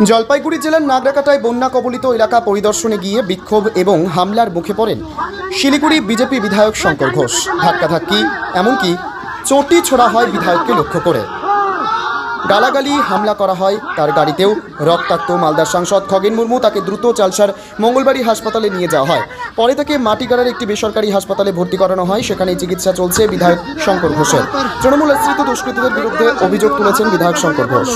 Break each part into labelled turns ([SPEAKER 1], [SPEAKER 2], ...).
[SPEAKER 1] জলপাইগুড়ি জেলার নাগরাকাটায় বন্যা কবলিত এলাকা পরিদর্শনে গিয়ে বিক্ষোভ এবং হামলার মুখে পড়েন শিলিগুড়ি বিজেপি বিধায়ক শঙ্কর ঘোষ। ধাক্কাধাক্কি এমনকি চটি ছোড়া হয় বিধায়ককে লক্ষ্য করে, গালাগালি হামলা করা হয় তার গাড়িতেও। রক্তাক্ত মালদার সাংসদ খগেন মুর্মু তাকে দ্রুত চালসার মঙ্গলবাড়ি হাসপাতালে নিয়ে যাওয়া হয়। পরে তাকে মাটিগাড়ার একটি বেসরকারি হাসপাতালে ভর্তি করানো হয়। সেখানে চিকিৎসা চলছে বিধায়ক শঙ্কর ঘোষের। তৃণমূল আশ্রিত দুষ্কৃতীদের বিরুদ্ধে অভিযোগ তুলেছেন বিধায়ক শঙ্কর ঘোষ।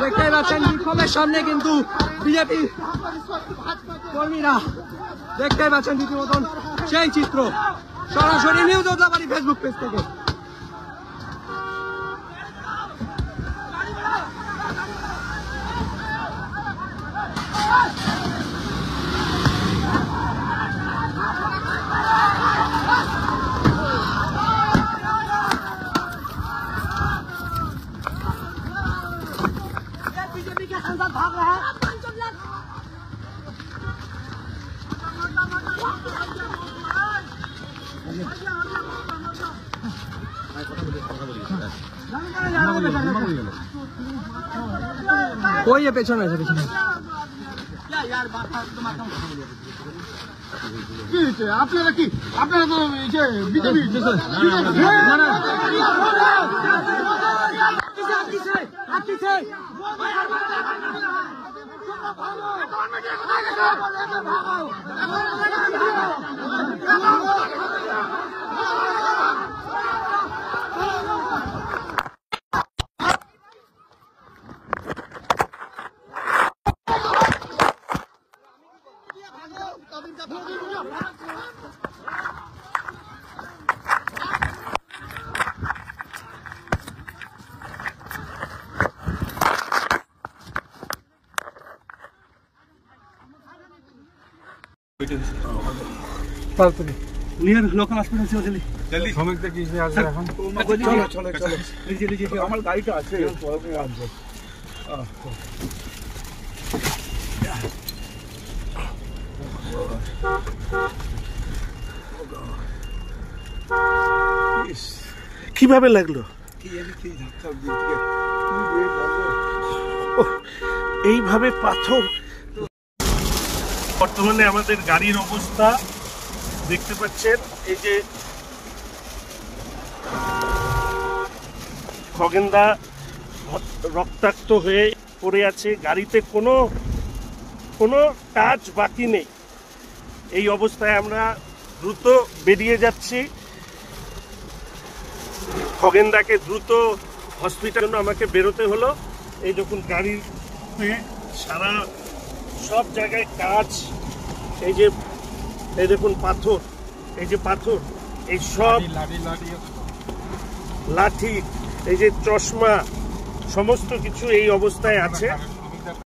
[SPEAKER 2] দেখতে পাচ্ছেন বিক্ষোভের সামনে কিন্তু বিজেপি কর্মীরা, দেখতে পাচ্ছেন রীতিমতন সেই চিত্র সরাসরি নিউজ ওদলাবাড়ি ফেসবুক পেজ থেকে। बीजेपी के सांसद भाग रहे हैं। कोई ये पेছনে আছে পেছনে यार আপনারা কি আপনারা তো বিজেপি না না नियर लोकल हॉस्पिटल से जल्दी जल्दी श्रमिक देखिए से आज এখন চলো চলো চলো लीजिए लीजिए আমার গাড়িটা আছে পরে আসবে
[SPEAKER 3] কিভাবে লাগলো? এইভাবে পাথর। বর্তমানে আমাদের গাড়ির অবস্থা দেখতে পাচ্ছেন, এই যে খগেনদা রক্তাক্ত হয়ে পড়ে আছে, গাড়িতে কোনো কাজ বাকি নেই। এই অবস্থায় আমরা দ্রুত বেরিয়ে যাচ্ছি। খগেনদাকে দ্রুত হসপিটালে আমাকে বেরোতে হলো। এই যখন গাড়িতে সারা সব জায়গায় কাজ, এই যে এই দেখুন পাথর, এই যে পাথর, এই সব লাঠি, এই যে চশমা, সমস্ত কিছু এই অবস্থায় আছে।